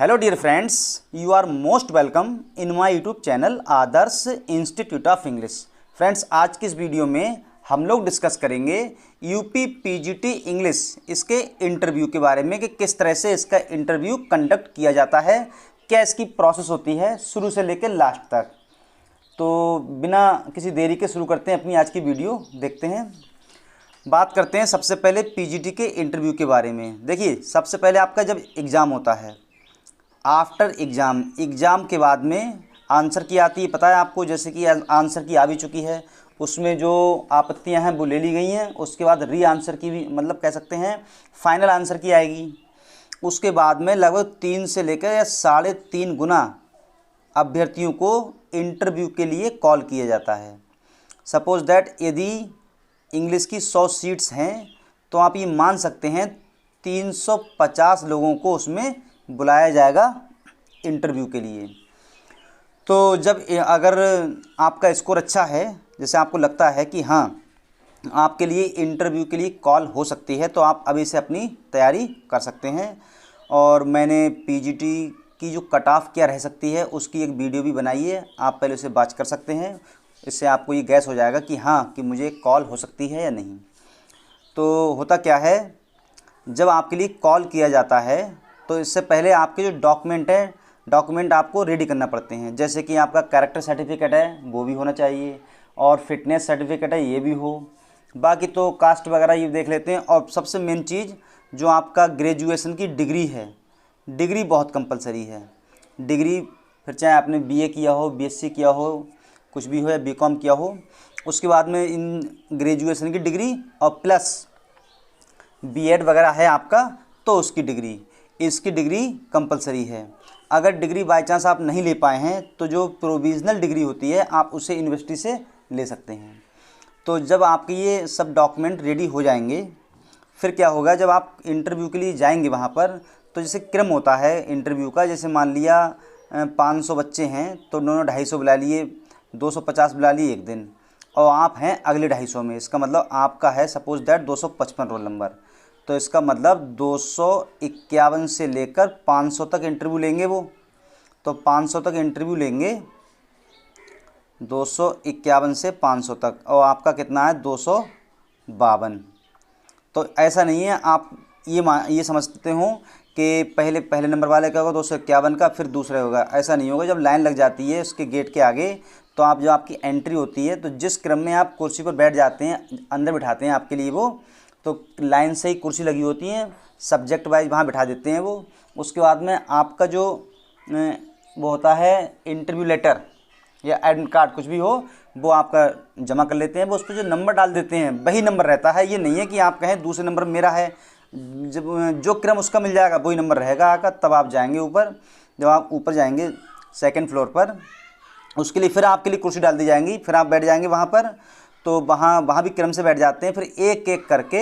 Hello dear friends, you are most welcome in my YouTube channel Adarsh institute of English. Friends, आज की इस video में हम लोग डिस्कस करेंगे यूपी पीजीटी इंग्लिश इसके इंटरव्यू के बारे में कि किस तरह से इसका इंटरव्यू कंडक्ट किया जाता है, क्या इसकी प्रोसेस होती है शुरू से लेकर लास्ट तक। तो बिना किसी देरी के शुरू करते हैं अपनी आज की वीडियो, देखते हैं। बात करते हैं सबसे पहले पीजीटी के इंटरव्यू के बारे में। देखिए, सबसे पहले आपका जब एग्ज़ाम होता है, आफ्टर एग्ज़ाम के बाद में आंसर की आती है, पता है आपको, जैसे कि आंसर की आ भी चुकी है, उसमें जो आपत्तियां हैं वो ले ली गई हैं। उसके बाद री आंसर की भी, मतलब कह सकते हैं फाइनल आंसर की आएगी। उसके बाद में लगभग 3 से लेकर या 3.5 गुना अभ्यर्थियों को इंटरव्यू के लिए कॉल किया जाता है। सपोज दैट यदि इंग्लिश की 100 सीट्स हैं तो आप ये मान सकते हैं 350 लोगों को उसमें बुलाया जाएगा इंटरव्यू के लिए। तो जब अगर आपका स्कोर अच्छा है, जैसे आपको लगता है कि हाँ आपके लिए इंटरव्यू के लिए कॉल हो सकती है, तो आप अभी से अपनी तैयारी कर सकते हैं। और मैंने पीजीटी की जो कट ऑफ क्या रह सकती है उसकी एक वीडियो भी बनाई है, आप पहले उसे वॉच कर सकते हैं। इससे आपको ये गैस हो जाएगा कि हाँ कि मुझे कॉल हो सकती है या नहीं। तो होता क्या है, जब आपके लिए कॉल किया जाता है तो इससे पहले आपके जो डॉक्यूमेंट आपको रेडी करना पड़ते हैं। जैसे कि आपका कैरेक्टर सर्टिफिकेट है वो भी होना चाहिए, और फिटनेस सर्टिफिकेट है ये भी हो। बाकी तो कास्ट वगैरह ये देख लेते हैं। और सबसे मेन चीज़ जो आपका ग्रेजुएशन की डिग्री है, डिग्री बहुत कंपलसरी है। डिग्री फिर चाहे आपने बीए किया हो, बीएससी किया हो, कुछ भी हो, या बीकॉम किया हो, उसके बाद में इन ग्रेजुएशन की डिग्री और प्लस बीएड वगैरह है आपका तो उसकी डिग्री, इसकी डिग्री कंपलसरी है। अगर डिग्री बाय चांस आप नहीं ले पाए हैं तो जो प्रोविज़नल डिग्री होती है आप उसे यूनिवर्सिटी से ले सकते हैं। तो जब आपके ये सब डॉक्यूमेंट रेडी हो जाएंगे, फिर क्या होगा, जब आप इंटरव्यू के लिए जाएंगे वहाँ पर, तो जैसे क्रम होता है इंटरव्यू का, जैसे मान लिया 500 बच्चे हैं तो उन्होंने 250 बुला लिए, 250 बुला लिए एक दिन, और आप हैं अगले 250 में। इसका मतलब आपका है सपोज दैट 255 रोल नंबर, तो इसका मतलब 251 से लेकर 500 तक इंटरव्यू लेंगे वो। तो 500 तक इंटरव्यू लेंगे, 251 से 500 तक, और आपका कितना है 252। तो ऐसा नहीं है आप ये समझते हो कि पहले नंबर वाले का होगा 251 का, फिर दूसरे होगा। ऐसा नहीं होगा। जब लाइन लग जाती है उसके गेट के आगे, तो आप जब आपकी एंट्री होती है तो जिस क्रम में आप कुर्सी पर बैठ जाते हैं, अंदर बिठाते हैं आपके लिए वो, तो लाइन से ही कुर्सी लगी होती हैं, सब्जेक्ट वाइज वहाँ बिठा देते हैं वो। उसके बाद में आपका जो वो होता है इंटरव्यू लेटर या एडमिट कार्ड, कुछ भी हो, वो आपका जमा कर लेते हैं। वो उस पर जो नंबर डाल देते हैं वही नंबर रहता है। ये नहीं है कि आप कहें दूसरे नंबर मेरा है, जब जो क्रम उसका मिल जाएगा वही नंबर रहेगा आपका। तब आप जाएंगे ऊपर, जब आप ऊपर जाएंगे 2nd फ्लोर पर, उसके लिए फिर आपके लिए कुर्सी डाल दी जाएंगी, फिर आप बैठ जाएंगे वहाँ पर। तो वहाँ भी क्रम से बैठ जाते हैं। फिर एक एक करके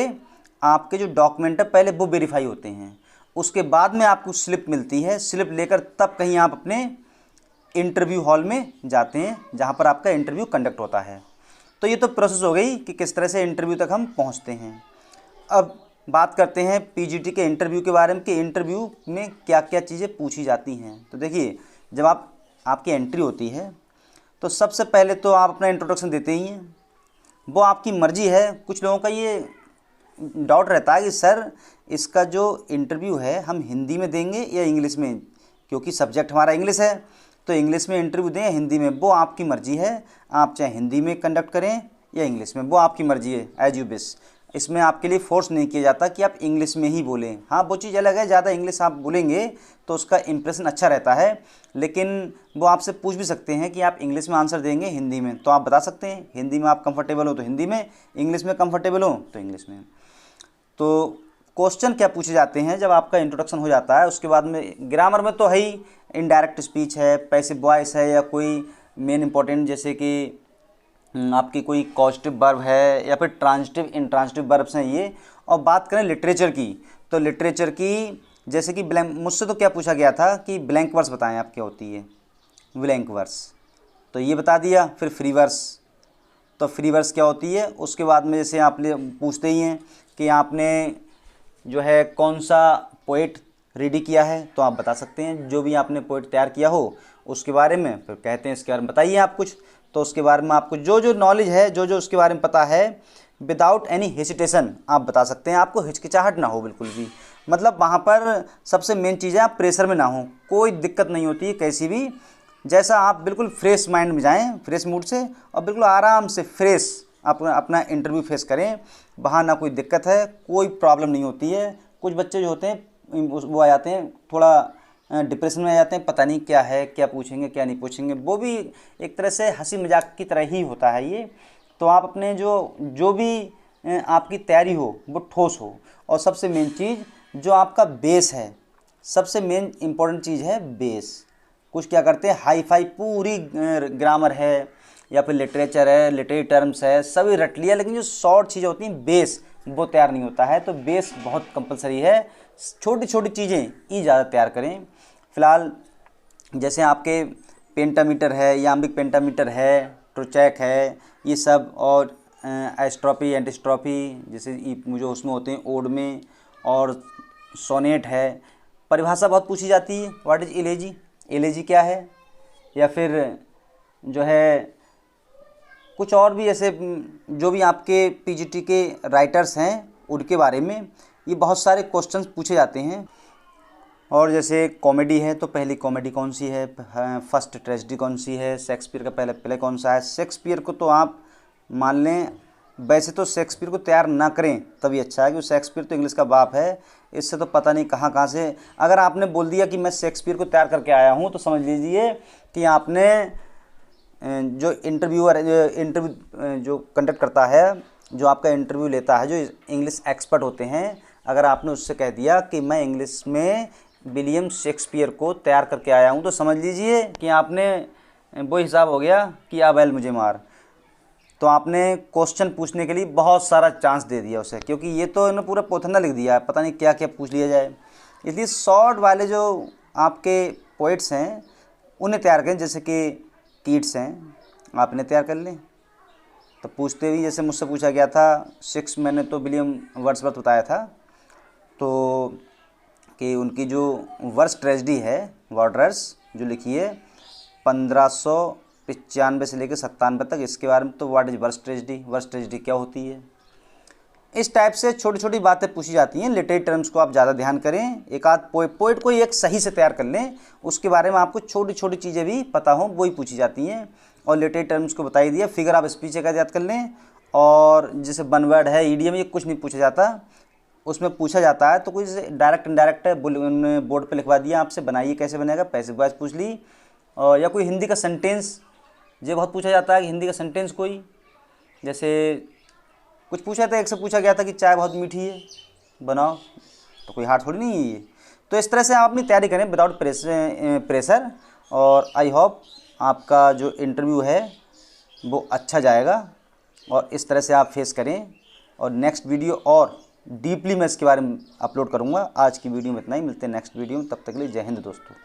आपके जो डॉक्यूमेंट है पहले वो वेरीफाई होते हैं। उसके बाद में आपको स्लिप मिलती है, स्लिप लेकर तब कहीं आप अपने इंटरव्यू हॉल में जाते हैं जहाँ पर आपका इंटरव्यू कंडक्ट होता है। तो ये तो प्रोसेस हो गई कि किस तरह से इंटरव्यू तक हम पहुँचते हैं। अब बात करते हैं पीजीटी के इंटरव्यू के बारे में कि इंटरव्यू में क्या क्या चीज़ें पूछी जाती हैं। तो देखिए, जब आपकी एंट्री होती है तो सबसे पहले तो आप अपना इंट्रोडक्शन देते ही हैं। वो आपकी मर्ज़ी है। कुछ लोगों का ये डाउट रहता है कि सर इसका जो इंटरव्यू है हम हिंदी में देंगे या इंग्लिश में, क्योंकि सब्जेक्ट हमारा इंग्लिश है, तो इंग्लिश में इंटरव्यू दें या हिंदी में, वो आपकी मर्ज़ी है। आप चाहे हिंदी में कंडक्ट करें या इंग्लिश में, वो आपकी मर्ज़ी है, एज यू विश। इसमें आपके लिए फोर्स नहीं किया जाता कि आप इंग्लिश में ही बोलें। हाँ, वो चीज़ अलग है, ज़्यादा इंग्लिश आप बोलेंगे तो उसका इम्प्रेशन अच्छा रहता है, लेकिन वो आपसे पूछ भी सकते हैं कि आप इंग्लिश में आंसर देंगे हिंदी में, तो आप बता सकते हैं हिंदी में आप कंफर्टेबल हो तो हिंदी में, इंग्लिश में कंफर्टेबल हो तो इंग्लिश में। तो क्वेश्चन क्या पूछे जाते हैं जब आपका इंट्रोडक्शन हो जाता है, उसके बाद में ग्रामर में तो है ही, इनडायरेक्ट स्पीच है, पैसिव वॉइस है, या कोई मेन इंपॉर्टेंट जैसे कि आपकी कोई कॉजेटिव वर्ब है या फिर ट्रांजिटिव इंट्रांजिटिव वर्ब्स हैं ये। और बात करें लिटरेचर की, तो लिटरेचर की जैसे कि मुझसे तो क्या पूछा गया था कि ब्लैंक वर्स बताएं आप क्या होती है ब्लैंक वर्स, तो ये बता दिया। फिर फ्री वर्स, तो फ्री वर्स क्या होती है। उसके बाद में जैसे आप पूछते ही हैं कि आपने जो है कौन सा पोएट रेडी किया है तो आप बता सकते हैं। जो भी आपने पोइट तैयार किया हो उसके बारे में फिर कहते हैं इसके बारे में बताइए आप कुछ। तो उसके बारे में आपको जो जो नॉलेज है, जो जो उसके बारे में पता है, विदाउट एनी हेसिटेशन आप बता सकते हैं। आपको हिचकिचाहट ना हो बिल्कुल भी, मतलब वहाँ पर सबसे मेन चीज़ है आप प्रेशर में ना हो, कोई दिक्कत नहीं होती है कैसी भी। जैसा आप बिल्कुल फ्रेश माइंड में जाएं, फ्रेश मूड से, और बिल्कुल आराम से फ्रेश अपना इंटरव्यू फेस करें। वहाँ ना कोई दिक्कत है, कोई प्रॉब्लम नहीं होती है। कुछ बच्चे जो होते हैं वो आ जाते हैं थोड़ा डिप्रेशन में आ जाते हैं, पता नहीं क्या है, क्या पूछेंगे क्या नहीं पूछेंगे। वो भी एक तरह से हंसी मजाक की तरह ही होता है ये। तो आप अपने जो भी आपकी तैयारी हो वो ठोस हो, और सबसे मेन चीज़ जो आपका बेस है, सबसे मेन इम्पोर्टेंट चीज़ है बेस। कुछ क्या करते हैं हाई फाई पूरी ग्रामर है या फिर लिटरेचर है, लिटरेरी टर्म्स है, सभी रट लिया, लेकिन जो शॉर्ट चीज़ें होती हैं बेस वो तैयार नहीं होता है। तो बेस बहुत कंपलसरी है। छोटी छोटी चीज़ें ही ज़्यादा तैयार करें। फ़िलहाल जैसे आपके पेंटामीटर है, याम्बिक पेंटामीटर है, ट्रोचैक है, ये सब, और एस्ट्रोपी एंटिस्ट्रोपी जैसे जो उसमें होते हैं ओड में, और सोनेट है। परिभाषा बहुत पूछी जाती है, व्हाट इज एलेजी, एलेजी क्या है, या फिर जो है कुछ और भी ऐसे जो भी आपके पीजीटी के राइटर्स हैं उनके बारे में ये बहुत सारे क्वेश्चंस पूछे जाते हैं। और जैसे कॉमेडी है तो पहली कॉमेडी कौन सी है, फर्स्ट ट्रेजेडी कौन सी है, शेक्सपियर का पहला प्ले कौन सा है। शेक्सपियर को तो आप मान लें, वैसे तो शेक्सपियर को तैयार ना करें तभी अच्छा है, क्योंकि शेक्सपियर तो इंग्लिश का बाप है। इससे तो पता नहीं कहाँ कहाँ से अगर आपने बोल दिया कि मैं शेक्सपियर को तैयार करके आया हूँ तो समझ लीजिए कि आपने जो इंटरव्यूअर जो कंडक्ट करता है, जो आपका इंटरव्यू लेता है, जो इंग्लिश एक्सपर्ट होते हैं, अगर आपने उससे कह दिया कि मैं इंग्लिश में विलियम शेक्सपियर को तैयार करके आया हूँ तो समझ लीजिए कि आपने वो हिसाब हो गया कि आ बैल मुझे मार। तो आपने क्वेश्चन पूछने के लिए बहुत सारा चांस दे दिया उसे, क्योंकि ये तो इन्होंने पूरा पोथना लिख दिया है, पता नहीं क्या क्या पूछ लिया जाए। इसलिए शॉर्ट वाले जो आपके पोइट्स हैं उन्हें तैयार करें, जैसे कि कीट्स हैं, आप इन्हें तैयार कर लें। तो पूछते भी जैसे मुझसे पूछा गया था, मैंने तो विलियम वर्ड्सवर्थ बताया था, तो कि उनकी जो वर्स ट्रेजेडी है वार्डर्स जो लिखी है 1595 से लेकर 97 तक, इसके बारे में तो व्हाट इज वर्स ट्रेजेडी क्या होती है। इस टाइप से छोटी छोटी बातें पूछी जाती हैं। लिटरेरी टर्म्स को आप ज़्यादा ध्यान करें। एक आध पोइट को एक सही से तैयार कर लें, उसके बारे में आपको छोटी छोटी चीज़ें भी पता हो, वही पूछी जाती हैं। और लिटरेरी टर्म्स को बता ही दिया। फिगर आप स्पीच का याद कर लें, और जैसे वन वर्ड है, ईडियम, ये कुछ नहीं पूछा जाता। उसमें पूछा जाता है तो कुछ डायरेक्ट इनडायरेक्ट बोर्ड पे लिखवा दिया आपसे, बनाइए कैसे बनेगा, पैसिव वॉइस पूछ ली। और या कोई हिंदी का सेंटेंस, ये बहुत पूछा जाता है कि हिंदी का सेंटेंस कोई, जैसे कुछ पूछा था, एक से पूछा गया था कि चाय बहुत मीठी है, बनाओ, तो कोई हार्ड थोड़ी नहीं है ये। तो इस तरह से आप अपनी तैयारी करें विदाउट प्रेशर। और आई होप आपका जो इंटरव्यू है वो अच्छा जाएगा, और इस तरह से आप फेस करें। और नेक्स्ट वीडियो और डीपली मैं इसके बारे में अपलोड करूँगा। आज की वीडियो में इतना ही, मिलते हैं नेक्स्ट वीडियो में, तब तक के लिए जय हिंद दोस्तों।